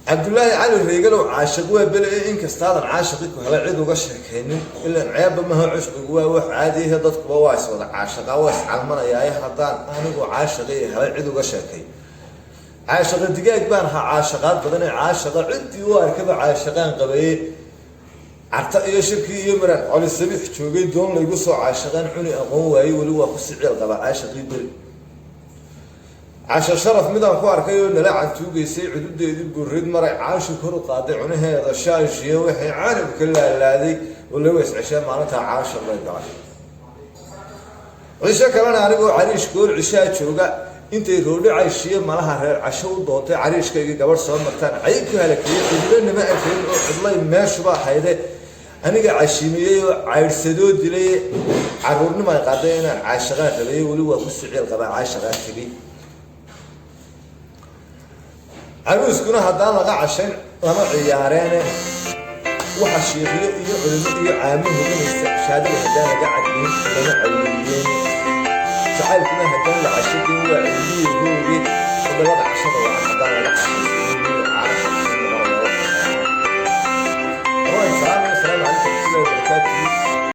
عبد الله علي الرجال عاشق وبلا إنك استاذ عاشقك وهلا عيد وقشك هنن إلا عيب ما هو عشق وواح عادي هذا بواس ولا عاشق واس علمنا يا حضان أنا وعاشقي هلا عيد وقشك عاشق الدقائق بانها عاشقات بدنا عاشق عندي واركب عاشقان قبيه عرتقي شركي يمرن على السبيح جوجي دون لا يقصوا عاشقان عني أقوى واي ولو قصي قبا عاشقي بل عاش شرف مدام كو arkay nala cantuugeysay cududeedii gurrid maray caashu kor u qaaday cunaheeda shaashiyo wixii caalabka la laaday oo la wees cisha maalinta caasha la galay cisha kalena anigoo cariish gool cisha jooga intay roodhi cayshiye malaha reer casho u doontay cariishkayga gabadh soo martaan cayb ka halakay cidna ma arkay oo cidlay meeshuba hayde aniga cashiimiyay oo cayrsadoo dilay caruurnimo ay qaaday inaan caashaqaan rabay wali waa ku sicil qaba caashaqaan tagay عروس كنا هدان لقى عشان لما عيارين وحشيخية إيه علماء عامين هدان شهادة هدان لقى عدين لما علمين تعال كنا هدان لعشان وعلمين هو بيت ولا وضع عشان ولا هدان لقى عشان